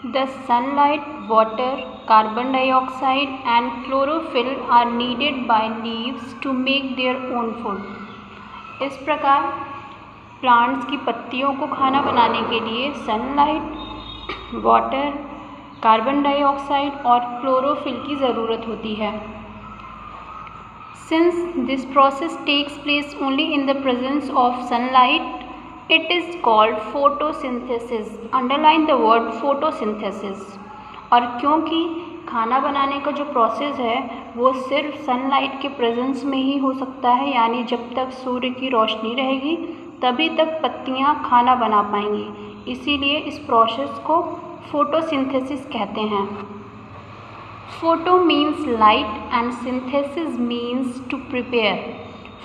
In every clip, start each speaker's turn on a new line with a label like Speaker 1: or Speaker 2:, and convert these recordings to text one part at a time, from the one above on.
Speaker 1: The sunlight, water, carbon dioxide and chlorophyll are needed by leaves to make their own food. इस प्रकार plants की पत्तियों को खाना बनाने के लिए सनलाइट, वाटर, कार्बन डाइऑक्साइड और क्लोरोफिल की ज़रूरत होती है. Since this process takes place only in the presence of sunlight, it is called photosynthesis. Underline the word photosynthesis. और क्योंकि खाना बनाने का जो प्रोसेस है वो सिर्फ सनलाइट के प्रेजेंस में ही हो सकता है, यानी जब तक सूर्य की रोशनी रहेगी तभी तक पत्तियां खाना बना पाएंगी. इसीलिए इस प्रोसेस को फोटोसिंथेसिस कहते हैं. Photo means light and synthesis means to prepare.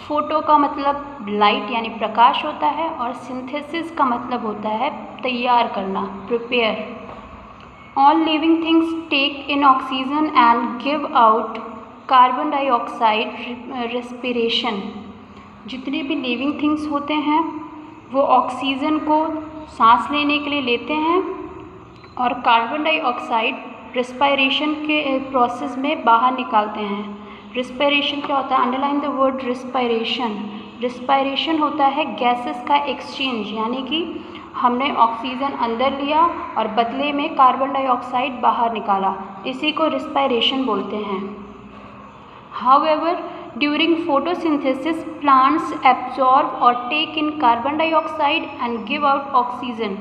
Speaker 1: Photo का मतलब लाइट यानी प्रकाश होता है और सिंथेसिस का मतलब होता है तैयार करना, prepare. All living things take in oxygen and give out carbon dioxide respiration. जितने भी लिविंग थिंग्स होते हैं वो ऑक्सीजन को सांस लेने के लिए लेते हैं और कार्बन डाइऑक्साइड रिस्पायरेशन के प्रोसेस में बाहर निकालते हैं. रिस्पायरेशन क्या होता है? Underline the word respiration. Respiration होता है गैसेस का एक्सचेंज, यानी कि हमने ऑक्सीजन अंदर लिया और बदले में कार्बन डाइऑक्साइड बाहर निकाला. इसी को रिस्पायरेशन बोलते हैं. However, during photosynthesis, plants absorb or take in carbon dioxide and give out oxygen.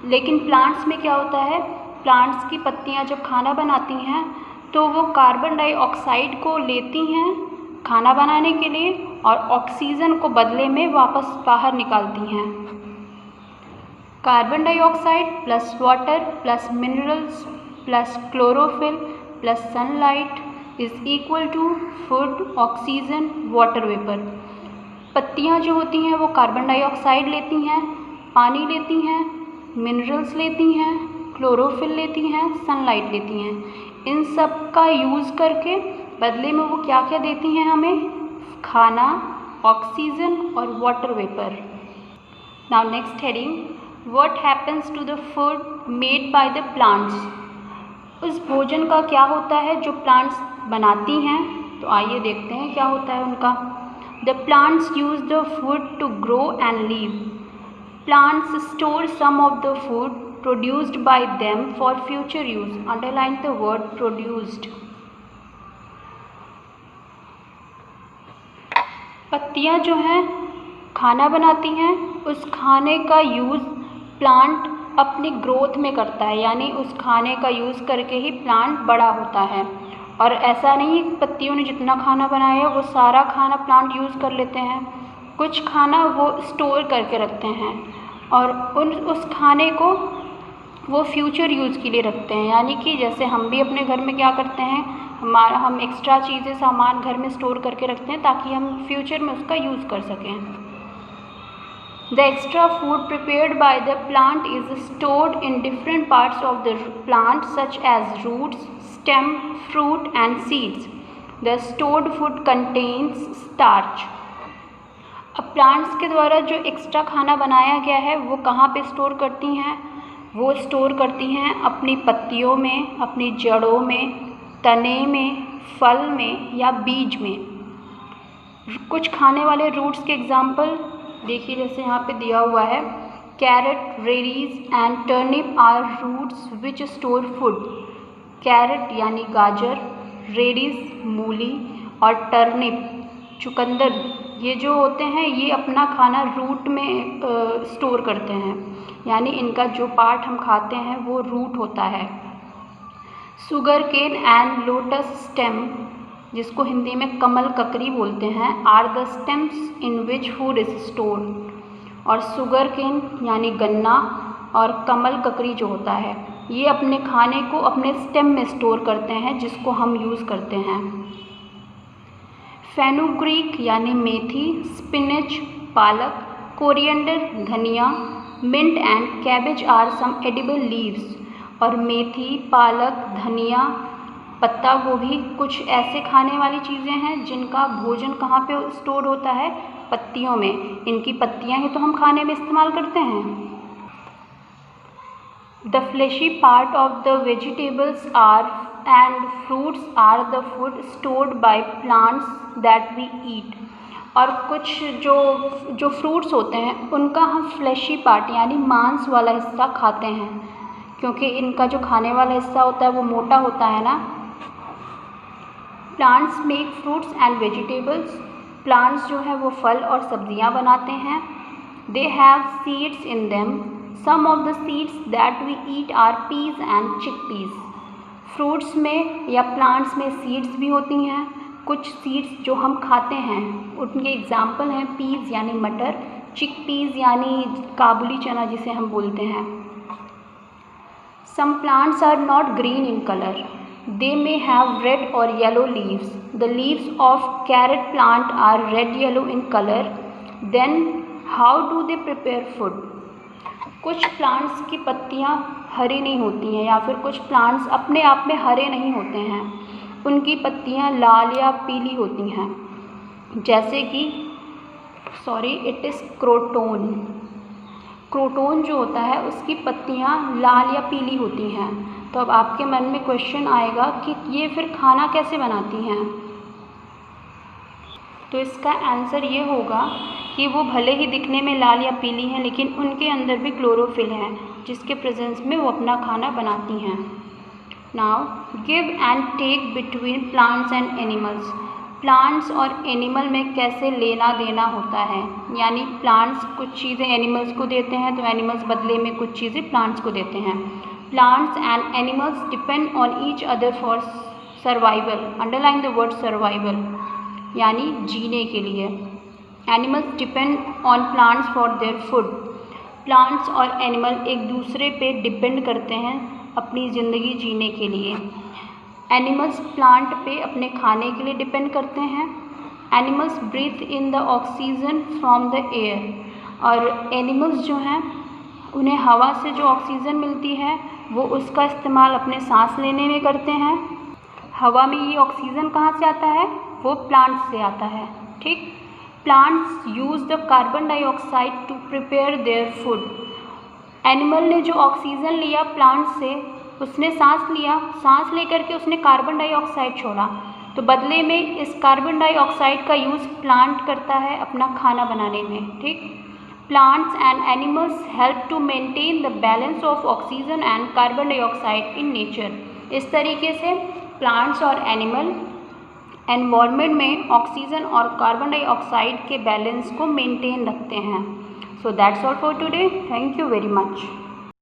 Speaker 1: लेकिन प्लांट्स में क्या होता है? प्लांट्स की पत्तियां जब खाना बनाती हैं तो वो कार्बन डाइऑक्साइड को लेती हैं खाना बनाने के लिए और ऑक्सीजन को बदले में वापस बाहर निकालती हैं. Carbon dioxide plus water plus minerals plus chlorophyll plus sunlight is equal to food, oxygen, water vapour. पत्तियां जो होती हैं वो कार्बन डाइऑक्साइड लेती हैं, पानी लेती हैं, मिनरल्स लेती हैं, क्लोरोफिल लेती हैं, सनलाइट लेती हैं. इन सब का यूज़ करके बदले में वो क्या क्या देती हैं हमें? खाना, ऑक्सीजन और water vapour. Now next heading, what happens to the food made by the plants. उस भोजन का क्या होता है जो प्लांट्स बनाती हैं? तो आइए देखते हैं क्या होता है उनका. The plants use the food to grow and live. Plants store some of the food produced by them for future use. Underline the word produced. पत्तियां जो हैं खाना बनाती हैं, उस खाने का यूज़ प्लांट अपनी ग्रोथ में करता है, यानी उस खाने का यूज़ करके ही प्लांट बड़ा होता है. और ऐसा नहीं है पत्तियों ने जितना खाना बनाया वो सारा खाना प्लांट यूज़ कर लेते हैं. कुछ खाना वो स्टोर करके रखते हैं और उस खाने को वो फ्यूचर यूज़ के लिए रखते हैं. यानी कि जैसे हम भी अपने घर में क्या करते हैं, हम एक्स्ट्रा चीज़ें सामान घर में स्टोर करके रखते हैं ताकि हम फ्यूचर में उसका यूज़ कर सकें. The extra food prepared by the plant is stored in different parts of the plant such as roots, stem, fruit and seeds. The stored food contains starch. अब प्लांट्स के द्वारा जो एक्स्ट्रा खाना बनाया गया है वो कहाँ पे स्टोर करती हैं? वो स्टोर करती हैं अपनी पत्तियों में, अपनी जड़ों में, तने में, फल में या बीज में. कुछ खाने वाले रूट्स के एग्जाम्पल देखिए, जैसे यहाँ पे दिया हुआ है, carrot, radish and turnip are roots which store food. Carrot यानी गाजर, रेडीज मूली और टर्निप चुकंदर, ये जो होते हैं ये अपना खाना रूट में स्टोर करते हैं, यानी इनका जो पार्ट हम खाते हैं वो रूट होता है. Sugar cane and lotus stem, जिसको हिंदी में कमल ककड़ी बोलते हैं, are the stems in which food is stored. और शुगर केन यानी गन्ना और कमल ककड़ी जो होता है ये अपने खाने को अपने स्टेम में स्टोर करते हैं जिसको हम यूज़ करते हैं. फेनुग्रीक यानी मेथी, स्पिनच पालक, कोरिएंडर धनिया, mint and cabbage are some edible leaves. और मेथी, पालक, धनिया, पत्ता गोभी कुछ ऐसे खाने वाली चीज़ें हैं जिनका भोजन कहाँ पे स्टोर होता है? पत्तियों में. इनकी पत्तियां ही तो हम खाने में इस्तेमाल करते हैं. The fleshy part of the vegetables are and fruits are the food stored by plants that we eat. और कुछ जो फ्रूट्स होते हैं उनका हम फ्लैशी पार्ट यानी मांस वाला हिस्सा खाते हैं, क्योंकि इनका जो खाने वाला हिस्सा होता है वो मोटा होता है ना। Plants make fruits and vegetables, plants जो है वो फल और सब्जियां बनाते हैं। They have seeds in them, some of the seeds that we eat are peas and chickpeas. Fruits में या प्लांट्स में सीड्स भी होती हैं, कुछ सीड्स जो हम खाते हैं उनके एग्जाम्पल हैं पीज यानी मटर, चिकपीज यानी काबुली चना जिसे हम बोलते हैं। Some plants are not green in colour, they may have red or yellow leaves. The leaves of carrot plant are red yellow in color. Then how do they prepare food? कुछ plants की पत्तियां हरी नहीं होती हैं या फिर कुछ plants अपने आप में हरे नहीं होते हैं, उनकी पत्तियां लाल या पीली होती हैं, जैसे कि इट इज़ क्रोटोन। क्रोटोन जो होता है उसकी पत्तियां लाल या पीली होती हैं। तो अब आपके मन में क्वेश्चन आएगा कि ये फिर खाना कैसे बनाती हैं। तो इसका आंसर ये होगा कि वो भले ही दिखने में लाल या पीली हैं लेकिन उनके अंदर भी क्लोरोफिल है, जिसके प्रेजेंस में वो अपना खाना बनाती हैं। Now give and take between plants and animals. Plants और एनिमल में कैसे लेना देना होता है, यानी प्लांट्स कुछ चीज़ें एनिमल्स को देते हैं तो एनिमल्स बदले में कुछ चीज़ें प्लांट्स को देते हैं। Plants and animals depend on each other for survival. Underline the word survival, यानी जीने के लिए। Animals depend on plants for their food. Plants और animal एक दूसरे पे डिपेंड करते हैं अपनी ज़िंदगी जीने के लिए। Animals plant पे अपने खाने के लिए डिपेंड करते हैं। Animals breathe in the oxygen from the air. और animals जो हैं उन्हें हवा से जो ऑक्सीजन मिलती है वो उसका इस्तेमाल अपने सांस लेने में करते हैं। हवा में ये ऑक्सीजन कहाँ से आता है, वो प्लांट्स से आता है। ठीक, plants use the carbon dioxide to prepare their food. Animal ने जो ऑक्सीजन लिया प्लांट से, उसने सांस लिया, सांस लेकर के उसने कार्बन डाइऑक्साइड छोड़ा, तो बदले में इस कार्बन डाइऑक्साइड का यूज़ प्लांट करता है अपना खाना बनाने में। ठीक, plants and animals help to maintain the balance of oxygen and carbon dioxide in nature. इस तरीके से प्लांट्स और एनिमल एनवायरनमेंट में ऑक्सीजन और कार्बन डाइऑक्साइड के बैलेंस को मेंटेन रखते हैं। So that's all for today. Thank you very much.